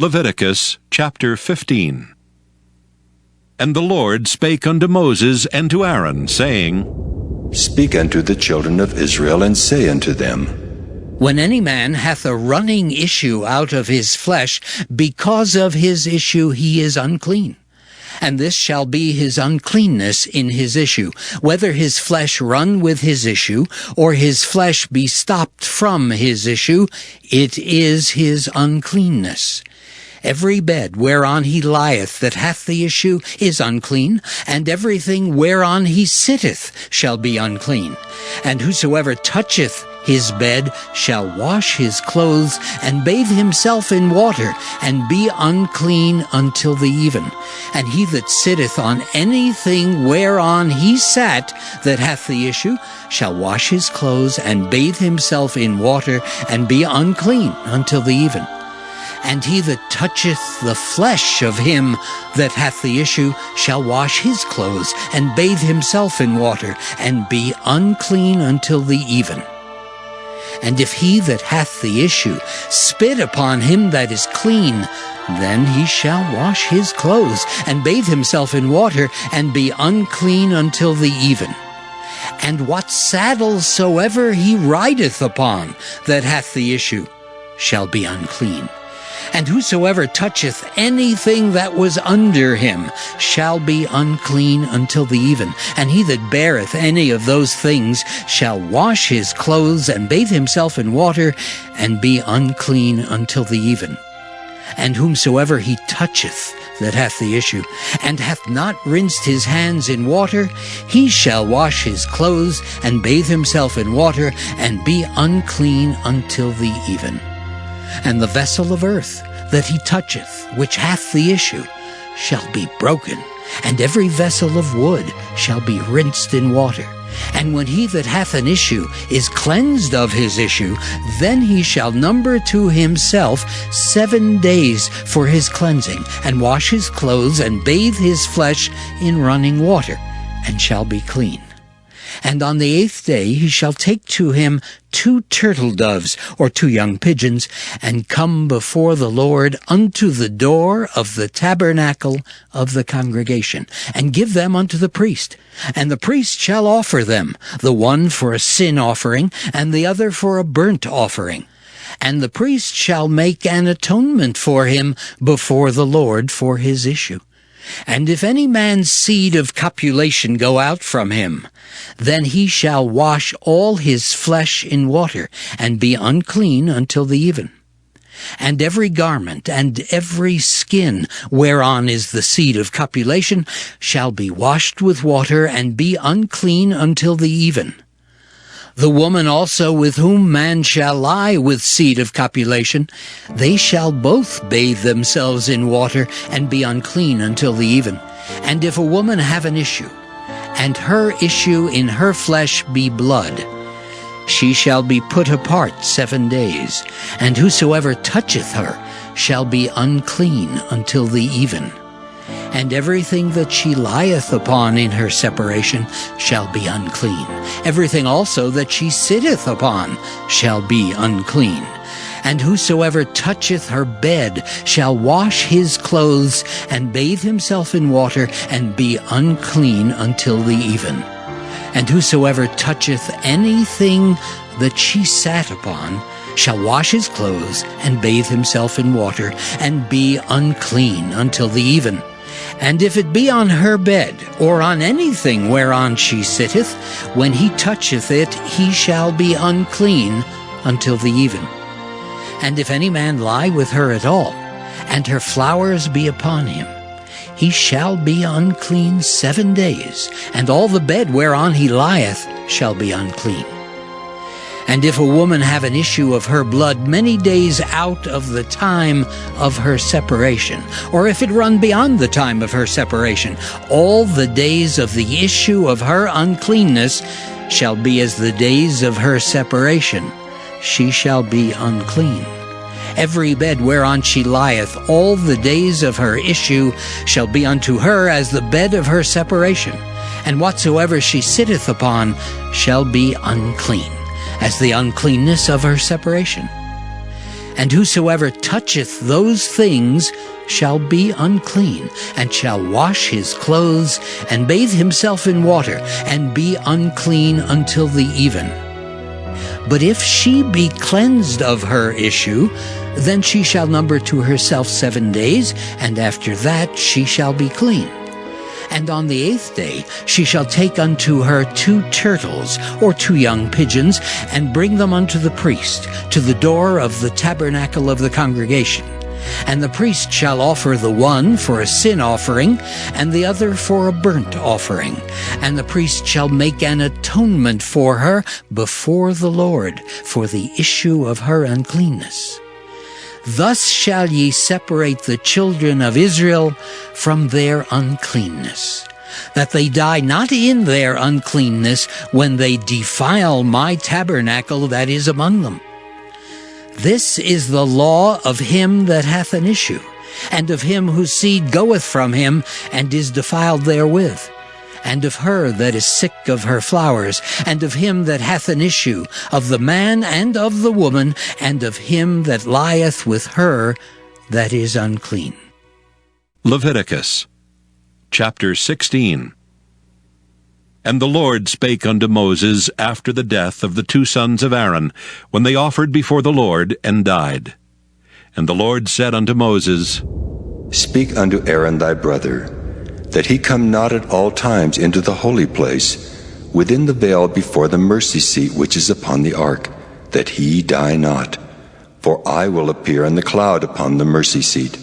Leviticus chapter 15. And the Lord spake unto Moses and to Aaron, saying, Speak unto the children of Israel, and say unto them, When any man hath a running issue out of his flesh, because of his issue he is unclean. And this shall be his uncleanness in his issue, whether his flesh run with his issue, or his flesh be stopped from his issue, it is his uncleanness. Every bed whereon he lieth that hath the issue is unclean, and everything whereon he sitteth shall be unclean. And whosoever toucheth his bed shall wash his clothes, and bathe himself in water, and be unclean until the even. And he that sitteth on anything whereon he sat that hath the issue shall wash his clothes, and bathe himself in water, and be unclean until the even. And he that toucheth the flesh of him that hath the issue shall wash his clothes, and bathe himself in water, and be unclean until the even. And if he that hath the issue spit upon him that is clean, then he shall wash his clothes, and bathe himself in water, and be unclean until the even. And what saddle soever he rideth upon that hath the issue shall be unclean. And whosoever toucheth anything that was under him shall be unclean until the even. And he that beareth any of those things shall wash his clothes, and bathe himself in water, and be unclean until the even. And whomsoever he toucheth that hath the issue, and hath not rinsed his hands in water, he shall wash his clothes, and bathe himself in water, and be unclean until the even. And the vessel of earth that he toucheth, which hath the issue, shall be broken, and every vessel of wood shall be rinsed in water. And when he that hath an issue is cleansed of his issue, then he shall number to himself 7 days for his cleansing, and wash his clothes, and bathe his flesh in running water, and shall be clean. And on the 8th day he shall take to him 2 turtle doves, or 2 young pigeons, and come before the Lord unto the door of the tabernacle of the congregation, and give them unto the priest. And the priest shall offer them, the one for a sin offering, and the other for a burnt offering. And the priest shall make an atonement for him before the Lord for his issue. And if any man's seed of copulation go out from him, then he shall wash all his flesh in water, and be unclean until the even. And every garment and every skin whereon is the seed of copulation shall be washed with water, and be unclean until the even. The woman also with whom man shall lie with seed of copulation, they shall both bathe themselves in water, and be unclean until the even. And if a woman have an issue, and her issue in her flesh be blood, she shall be put apart 7 days, and whosoever toucheth her shall be unclean until the even. And everything that she lieth upon in her separation shall be unclean. Everything also that she sitteth upon shall be unclean. And whosoever toucheth her bed shall wash his clothes, and bathe himself in water, and be unclean until the even. And whosoever toucheth anything that she sat upon shall wash his clothes, and bathe himself in water, and be unclean until the even. And if it be on her bed, or on anything whereon she sitteth, when he toucheth it, he shall be unclean until the even. And if any man lie with her at all, and her flowers be upon him, he shall be unclean 7 days, and all the bed whereon he lieth shall be unclean. And if a woman have an issue of her blood many days out of the time of her separation, or if it run beyond the time of her separation, all the days of the issue of her uncleanness shall be as the days of her separation. She shall be unclean. Every bed whereon she lieth all the days of her issue shall be unto her as the bed of her separation, and whatsoever she sitteth upon shall be unclean, as the uncleanness of her separation. And whosoever toucheth those things shall be unclean, and shall wash his clothes, and bathe himself in water, and be unclean until the even. But if she be cleansed of her issue, then she shall number to herself 7 days, and after that she shall be clean. And on the 8th day she shall take unto her 2 turtles, or 2 young pigeons, and bring them unto the priest, to the door of the tabernacle of the congregation. And the priest shall offer the one for a sin offering, and the other for a burnt offering. And the priest shall make an atonement for her before the Lord for the issue of her uncleanness. Thus shall ye separate the children of Israel from their uncleanness, that they die not in their uncleanness when they defile my tabernacle that is among them. This is the law of him that hath an issue, and of him whose seed goeth from him, and is defiled therewith, and of her that is sick of her flowers, and of him that hath an issue, of the man and of the woman, and of him that lieth with her that is unclean. Leviticus chapter 16. And the Lord spake unto Moses after the death of the 2 sons of Aaron, when they offered before the Lord, and died. And the Lord said unto Moses, Speak unto Aaron thy brother, that he come not at all times into the holy place, within the veil before the mercy seat which is upon the ark, that he die not. For I will appear in the cloud upon the mercy seat.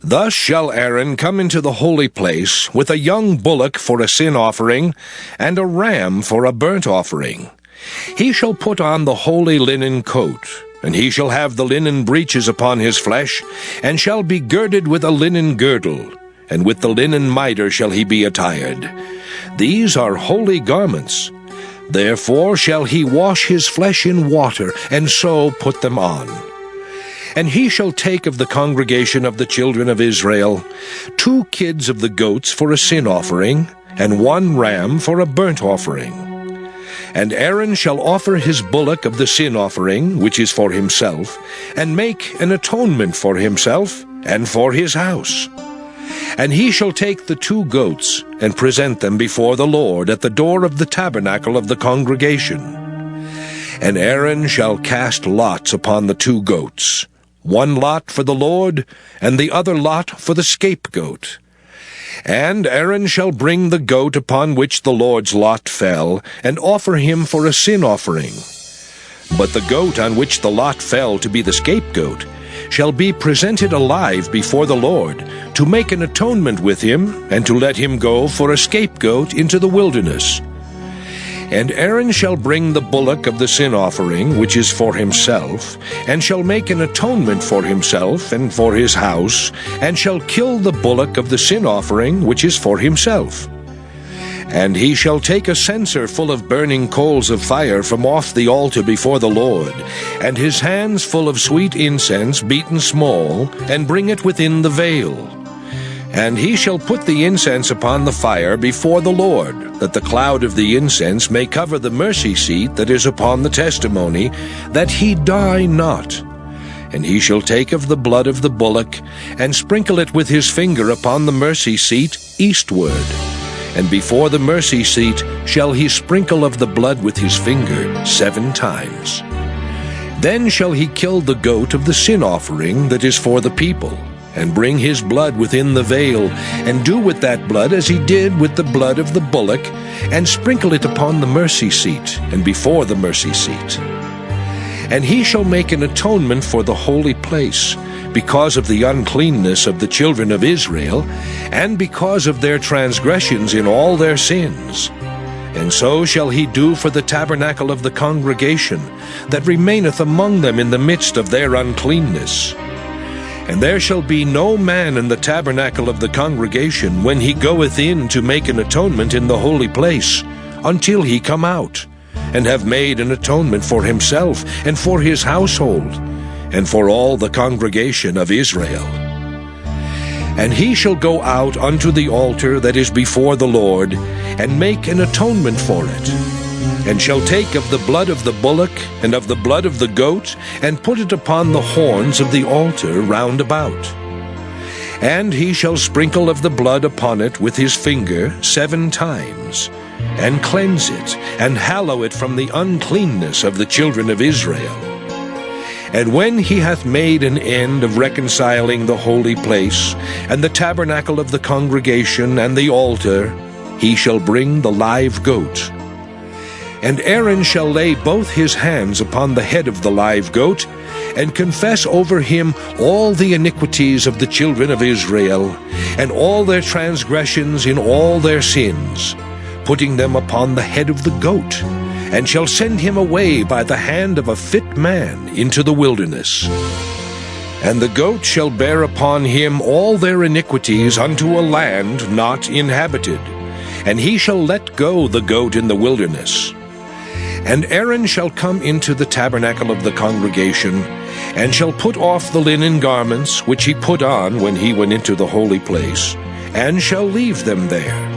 Thus shall Aaron come into the holy place with a young bullock for a sin offering, and a ram for a burnt offering. He shall put on the holy linen coat, and he shall have the linen breeches upon his flesh, and shall be girded with a linen girdle, and with the linen mitre shall he be attired. These are holy garments. Therefore shall he wash his flesh in water, and so put them on. And he shall take of the congregation of the children of Israel 2 kids of the goats for a sin offering, and 1 ram for a burnt offering. And Aaron shall offer his bullock of the sin offering, which is for himself, and make an atonement for himself and for his house. And he shall take the 2 goats, and present them before the Lord at the door of the tabernacle of the congregation. And Aaron shall cast lots upon the 2 goats, 1 lot for the Lord, and the other lot for the scapegoat. And Aaron shall bring the goat upon which the Lord's lot fell, and offer him for a sin offering. But the goat on which the lot fell to be the scapegoat shall be presented alive before the Lord, to make an atonement with him, and to let him go for a scapegoat into the wilderness. And Aaron shall bring the bullock of the sin offering, which is for himself, and shall make an atonement for himself and for his house, and shall kill the bullock of the sin offering, which is for himself. And he shall take a censer full of burning coals of fire from off the altar before the Lord, and his hands full of sweet incense beaten small, and bring it within the veil. And he shall put the incense upon the fire before the Lord, that the cloud of the incense may cover the mercy seat that is upon the testimony, that he die not. And he shall take of the blood of the bullock, and sprinkle it with his finger upon the mercy seat eastward. And before the mercy seat shall he sprinkle of the blood with his finger 7 times. Then shall he kill the goat of the sin offering that is for the people, and bring his blood within the veil, and do with that blood as he did with the blood of the bullock, and sprinkle it upon the mercy seat, and before the mercy seat. And he shall make an atonement for the holy place, because of the uncleanness of the children of Israel, and because of their transgressions in all their sins. And so shall he do for the tabernacle of the congregation, that remaineth among them in the midst of their uncleanness. And there shall be no man in the tabernacle of the congregation when he goeth in to make an atonement in the holy place, until he come out, and have made an atonement for himself, and for his household, and for all the congregation of Israel. And he shall go out unto the altar that is before the Lord, and make an atonement for it, and shall take of the blood of the bullock and of the blood of the goat, and put it upon the horns of the altar round about. And he shall sprinkle of the blood upon it with his finger 7 times, and cleanse it, and hallow it from the uncleanness of the children of Israel. And when he hath made an end of reconciling the holy place, and the tabernacle of the congregation, and the altar, he shall bring the live goat. And Aaron shall lay both his hands upon the head of the live goat, and confess over him all the iniquities of the children of Israel, and all their transgressions in all their sins, putting them upon the head of the goat, and shall send him away by the hand of a fit man into the wilderness. And the goat shall bear upon him all their iniquities unto a land not inhabited, and he shall let go the goat in the wilderness. And Aaron shall come into the tabernacle of the congregation, and shall put off the linen garments which he put on when he went into the holy place, and shall leave them there.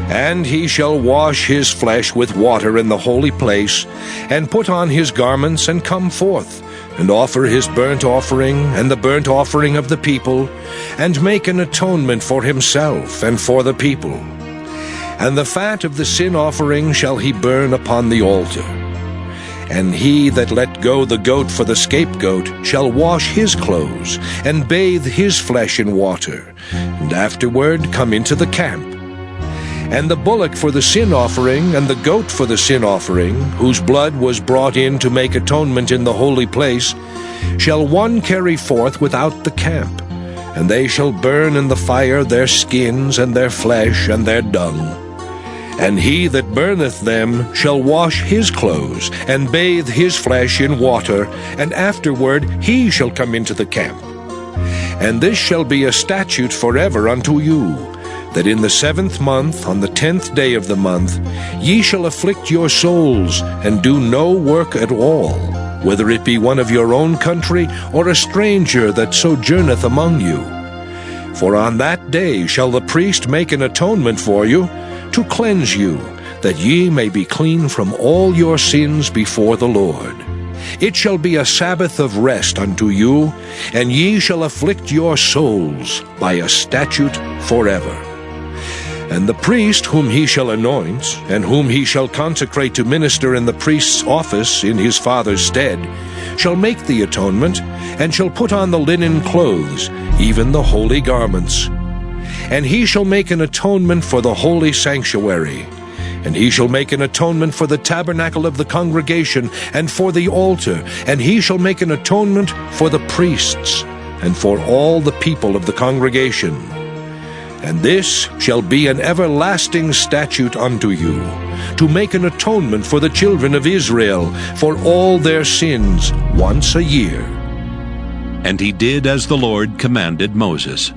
And he shall wash his flesh with water in the holy place, and put on his garments, and come forth, and offer his burnt offering, and the burnt offering of the people, and make an atonement for himself and for the people. And the fat of the sin offering shall he burn upon the altar. And he that let go the goat for the scapegoat shall wash his clothes, and bathe his flesh in water, and afterward come into the camp. And the bullock for the sin offering, and the goat for the sin offering, whose blood was brought in to make atonement in the holy place, shall one carry forth without the camp, and they shall burn in the fire their skins, and their flesh, and their dung. And he that burneth them shall wash his clothes, and bathe his flesh in water, and afterward he shall come into the camp. And this shall be a statute forever unto you, that in the 7th month, on the 10th day of the month, ye shall afflict your souls, and do no work at all, whether it be one of your own country, or a stranger that sojourneth among you. For on that day shall the priest make an atonement for you, to cleanse you, that ye may be clean from all your sins before the Lord. It shall be a Sabbath of rest unto you, and ye shall afflict your souls by a statute forever. And the priest whom he shall anoint, and whom he shall consecrate to minister in the priest's office in his father's stead, shall make the atonement, and shall put on the linen clothes, even the holy garments. And he shall make an atonement for the holy sanctuary, and he shall make an atonement for the tabernacle of the congregation, and for the altar, and he shall make an atonement for the priests, and for all the people of the congregation. And this shall be an everlasting statute unto you, to make an atonement for the children of Israel for all their sins once a year. And he did as the Lord commanded Moses.